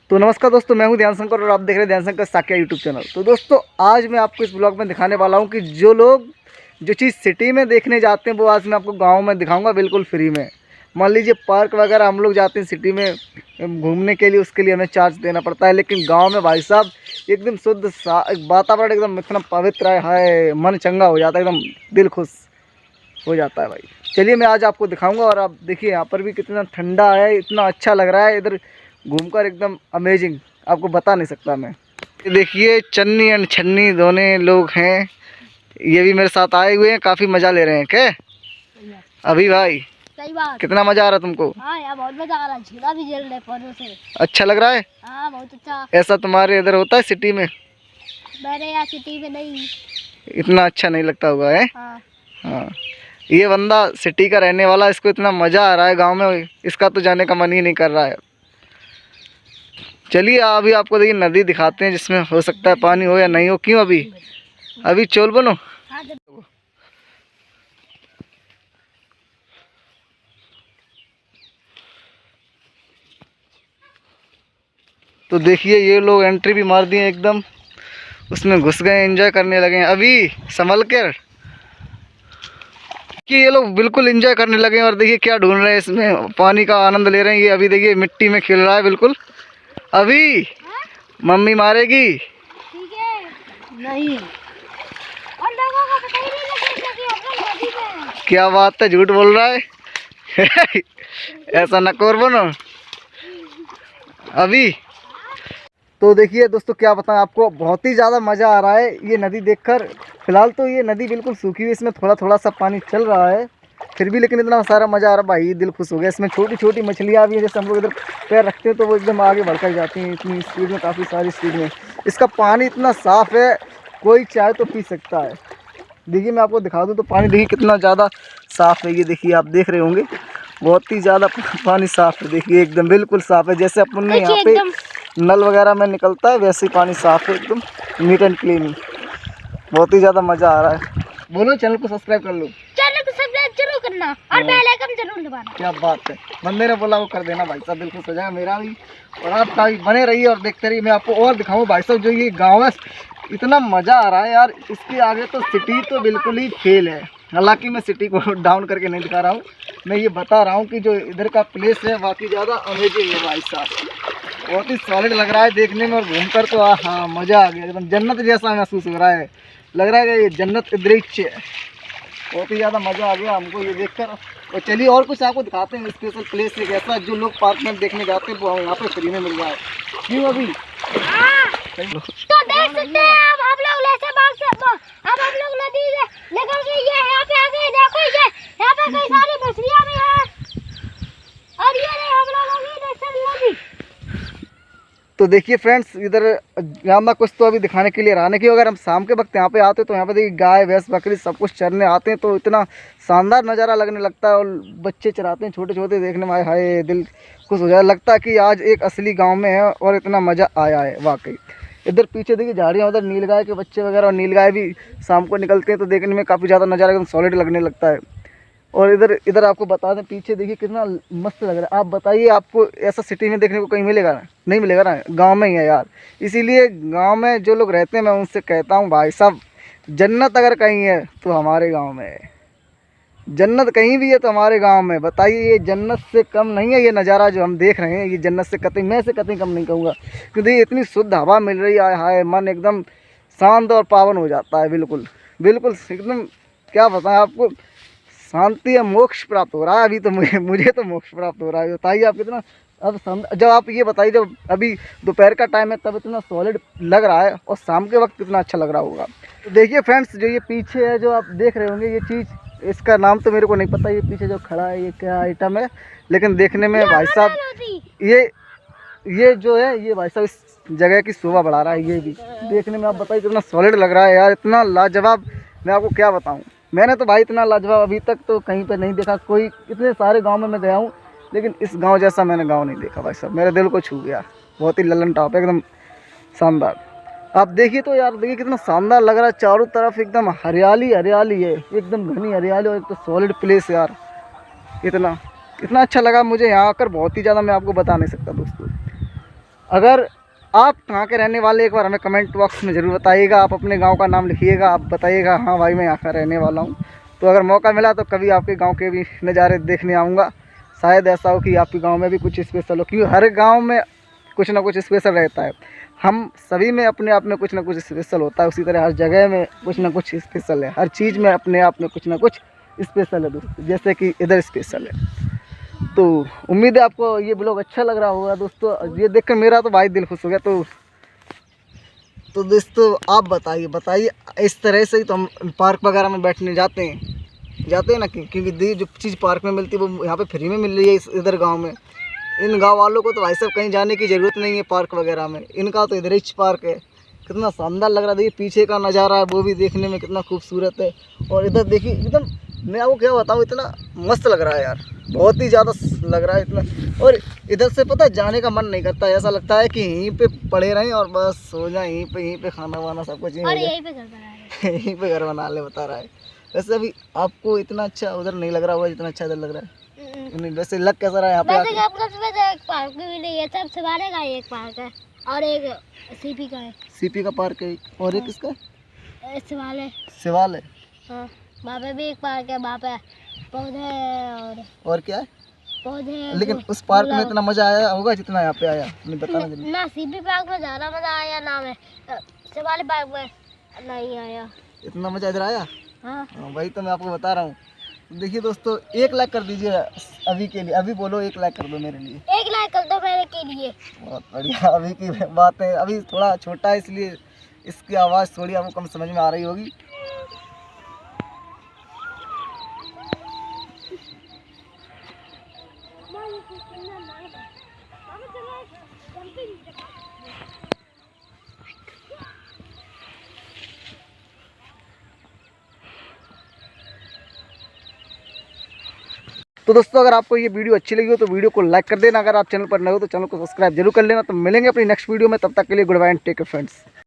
तो नमस्कार दोस्तों, मैं हूं ध्यान शंकर और आप देख रहे हैं ध्यान शंकर साकिया यूट्यूब चैनल। तो दोस्तों आज मैं आपको इस ब्लॉग में दिखाने वाला हूं कि जो चीज़ सिटी में देखने जाते हैं वो आज मैं आपको गांव में दिखाऊंगा बिल्कुल फ्री में। मान लीजिए पार्क वगैरह हम लोग जाते हैं सिटी में घूमने के लिए, उसके लिए हमें चार्ज देना पड़ता है, लेकिन गाँव में भाई साहब एकदम शुद्ध वातावरण एकदम इतना पवित्र है, मन चंगा हो जाता है, एकदम दिल खुश हो जाता है भाई। चलिए मैं आज आपको दिखाऊंगा और आप देखिए यहाँ पर भी कितना ठंडा है, इतना अच्छा लग रहा है इधर घूमकर, एकदम अमेजिंग, आपको बता नहीं सकता मैं। ये देखिए चन्नी एंड छन्नी दोनों लोग हैं, ये भी मेरे साथ आए हुए हैं, काफ़ी मज़ा ले रहे हैं। क्या अभी भाई सही बात, कितना मज़ा आ रहा है तुमको? हाँ यार बहुत मज़ा आ रहा है, झूला भी झूल रहे पौधों से, अच्छा लग रहा है? हाँ बहुत अच्छा। ऐसा तुम्हारे इधर होता है सिटी में? मेरे यहाँ सिटी में नहीं, इतना अच्छा नहीं लगता होगा है? हाँ। हाँ, ये बंदा सिटी का रहने वाला, इसको इतना मज़ा आ रहा है गांव में, इसका तो जाने का मन ही नहीं कर रहा है। चलिए अभी आपको देखिए नदी दिखाते हैं जिसमें हो सकता है पानी हो या नहीं हो। क्यों अभी चोल बनो। हाँ, तो देखिए ये लोग एंट्री भी मार दिए एकदम, उसमें घुस गए, एंजॉय करने लगे हैं। अभी संभल कर कि ये लोग बिल्कुल एंजॉय करने लगे हैं और देखिए क्या ढूंढ रहे हैं, इसमें पानी का आनंद ले रहे हैं। ये अभी देखिए मिट्टी में खेल रहा है बिल्कुल। अभी मम्मी मारेगी। ठीक है नहीं, और लोगों को पता ही नहीं लगेगा कि हम नदी में हैं। क्या बात है, झूठ बोल रहा है ऐसा न कर बनो अभी। तो देखिए दोस्तों क्या बताएं आपको, बहुत ही ज़्यादा मज़ा आ रहा है ये नदी देखकर। फिलहाल तो ये नदी बिल्कुल सूखी हुई, इसमें थोड़ा थोड़ा सा पानी चल रहा है फिर भी, लेकिन इतना सारा मज़ा आ रहा है भाई, दिल खुश हो गया। इसमें छोटी छोटी मछलियाँ भी हैं, जैसे हम लोग इधर पैर रखते हैं तो वो एकदम आगे बढ़कर जाती हैं इतनी स्पीड में, काफ़ी सारी स्पीड में। इसका पानी इतना साफ़ है, कोई चाहे तो पी सकता है। देखिए मैं आपको दिखा दूँ तो पानी देखिए कितना ज़्यादा साफ़ है। ये देखिए आप देख रहे होंगे, बहुत ही ज़्यादा पानी साफ़ है। देखिए एकदम बिल्कुल साफ़ है, जैसे अपन ने यहाँ पे नल वगैरह में निकलता है वैसे ही पानी साफ़ है, एकदम नीट एंड क्लीन। बहुत ही ज़्यादा मज़ा आ रहा है। बोलो चैनल को सब्सक्राइब कर लो, चैनल को सब्सक्राइब जरूर करना और बेल आइकन जरूर दबाना। क्या बात है, बंदे ने बोला वो कर देना भाई साहब, बिल्कुल हो जाएगा मेरा भी और आपका भी। बने रहिए और देखते रहिए, मैं आपको और दिखाऊँ भाई साहब। जो ये गाँव है इतना मज़ा आ रहा है यार, इसके आगे तो सिटी तो बिल्कुल ही फेल है। हालांकि मैं सिटी को डाउन करके नहीं दिखा रहा हूँ, मैं ये बता रहा हूँ कि जो इधर का प्लेस है वाकई ज़्यादा अमेजिंग है भाई साहब। बहुत ही सॉलिड लग रहा है देखने में और घूमकर तो हाँ मज़ा आ गया, एकदम जन्नत जैसा महसूस हो रहा है। लग रहा है कि ये जन्नत का दृश्य है। बहुत ही ज़्यादा मज़ा आ गया हमको ये देखकर। और चलिए और कुछ आपको दिखाते हैं स्पेशल प्लेस एक ऐसा जो लोग पार्क में देखने जाते हैं, वो यहाँ पे फ्री में मिल रहा है। क्यों अभी तो देख सकते हैं आप लोग ऐसे बाग से अब हम लोग नदी से निकल के ये यहाँ पे आ गए। देखो ये यहाँ पे कई सारी मछलियाँ भी हैं और ये रहे हम लोगों की नेशनल नदी। तो देखिए फ्रेंड्स, इधर यहाँ कुछ तो अभी दिखाने के लिए रहने की, अगर हम शाम के वक्त यहाँ पे आते तो यहाँ पे देखिए गाय भैंस बकरी सब कुछ चरने आते हैं, तो इतना शानदार नज़ारा लगने लगता है। और बच्चे चराते हैं छोटे छोटे, देखने में हाय दिल खुश हो जाए, लगता है कि आज एक असली गांव में है और इतना मज़ा आया है वाकई। इधर पीछे देखिए झाड़ियाँ, उधर नीलगाय के बच्चे वगैरह, और नीलगाय भी शाम को निकलते हैं तो देखने में काफ़ी ज़्यादा नज़ारा एकदम सॉलिड लगने लगता है। और इधर आपको बता दें, पीछे देखिए कितना मस्त लग रहा है। आप बताइए आपको ऐसा सिटी में देखने को कहीं मिलेगा? नहीं मिलेगा ना, गांव में ही है यार। इसीलिए गांव में जो लोग रहते हैं मैं उनसे कहता हूं भाई साहब, जन्नत अगर कहीं है तो हमारे गांव में है, जन्नत कहीं भी है तो हमारे गांव में। बताइए ये जन्नत से कम नहीं है ये नज़ारा जो हम देख रहे हैं, ये जन्नत से कतई, मैं से कतई कम नहीं कहूँगा, क्योंकि इतनी शुद्ध हवा मिल रही है, हाय मन एकदम शांत और पावन हो जाता है। बिल्कुल बिल्कुल एकदम, क्या बताएं आपको, शांति या मोक्ष प्राप्त हो रहा है अभी तो। मुझे तो मोक्ष प्राप्त हो रहा है। बताइए आप कितना, अब जब आप ये बताइए, जब अभी दोपहर का टाइम है तब इतना सॉलिड लग रहा है और शाम के वक्त कितना अच्छा लग रहा होगा। तो देखिए फ्रेंड्स, जो ये पीछे है जो आप देख रहे होंगे, ये चीज़, इसका नाम तो मेरे को नहीं पता, ये पीछे जो खड़ा है ये क्या आइटम है, लेकिन देखने में भाई साहब ये जो है ये भाई साहब इस जगह की शोभा बढ़ा रहा है। ये भी देखने में आप बताइए कितना सॉलिड लग रहा है यार, इतना लाजवाब। मैं आपको क्या बताऊँ, मैंने तो भाई इतना लाजवाब अभी तक तो कहीं पे नहीं देखा। कोई इतने सारे गांव में मैं गया हूँ, लेकिन इस गांव जैसा मैंने गांव नहीं देखा भाई साहब, मेरे दिल को छू गया। बहुत ही ललन टॉप है, एकदम शानदार। आप देखिए तो यार, देखिए कितना शानदार लग रहा है, चारों तरफ एकदम हरियाली हरियाली है, एकदम घनी हरियाली और एक तो सॉलिड प्लेस है यार। इतना अच्छा लगा मुझे यहाँ आकर, बहुत ही ज़्यादा, मैं आपको बता नहीं सकता दोस्तों। अगर आप कहाँ के रहने वाले, एक बार हमें कमेंट बॉक्स में ज़रूर बताइएगा। आप अपने गांव का नाम लिखिएगा, आप बताइएगा हाँ भाई मैं यहाँ का रहने वाला हूँ। तो अगर मौका मिला तो कभी आपके गांव के भी नज़ारे देखने आऊँगा। शायद ऐसा हो कि आपके गांव में भी कुछ स्पेशल हो, क्योंकि हर गांव में कुछ ना कुछ स्पेशल रहता है। हम सभी में अपने आप में कुछ ना कुछ स्पेशल होता है, उसी तरह हर जगह में कुछ ना कुछ स्पेशल है। हर चीज़ में अपने आप में कुछ ना कुछ स्पेशल है दोस्तों, जैसे कि इधर स्पेशल है। तो उम्मीद है आपको ये ब्लॉग अच्छा लग रहा होगा दोस्तों। ये देखकर मेरा तो भाई दिल खुश हो गया। तो दोस्तों आप बताइए इस तरह से ही तो हम पार्क वगैरह में बैठने जाते हैं ना, क्योंकि जो चीज़ पार्क में मिलती है वो यहाँ पे फ्री में मिल रही है इधर गांव में। इन गांव वालों को तो भाई साहब कहीं जाने की ज़रूरत नहीं है पार्क वगैरह में, इनका तो इधर ही पार्क है। कितना शानदार लग रहा है, देखिए पीछे का नज़ारा है वो भी देखने में कितना खूबसूरत है। और इधर देखिए एकदम, मैं आपको क्या बताऊँ, इतना मस्त लग रहा है यार, बहुत ही ज़्यादा लग रहा है इतना। और इधर से पता है जाने का मन नहीं करता, ऐसा लगता है कि यहीं पे पड़े रहें और बस सो जाएं, यहीं पे खाना वाना सब कुछ यहीं पे घर बना है। यहीं पे घर बना ले, बता रहा है। वैसे अभी आपको इतना अच्छा उधर नहीं लग रहा होगा जितना अच्छा इधर लग रहा है। नहीं, वैसे लग कैसा रहा है यहाँ पे वैसे आपका एक पार्क भी नहीं है, सब सवारे का एक पार्क है और एक सीपी का है। सीपी का पार्क है और एक किसका है? शिवाल है। हाँ, वहाँ पे भी एक पार्क है, वहाँ पे पौधे हैं और क्या है पौधे। लेकिन उस पार्क में इतना मजा आया होगा जितना यहाँ पे आया, नहीं बताना जल्दी। ना सीपी पार्क में ज़्यादा मजा आया, ना में शिवाले पार्क में नहीं आया। इतना मजा इधर आया। हाँ वही तो मैं आपको बता रहा हूँ। देखिए दोस्तों 1 लाख कर दीजिए अभी के लिए, अभी बोलो 1 लाख कर दो मेरे लिए। 1 लाख कर दो मेरे के लिए। बहुत बढ़िया। अभी की बात है, अभी थोड़ा छोटा है इसलिए इसकी आवाज़ थोड़ी आपको कम समझ में आ रही होगी। तो दोस्तों अगर आपको ये वीडियो अच्छी लगी हो तो वीडियो को लाइक कर देना। अगर आप चैनल पर नए हो तो चैनल को सब्सक्राइब जरूर कर लेना। तो मिलेंगे अपनी नेक्स्ट वीडियो में, तब तक के लिए goodbye and take care friends.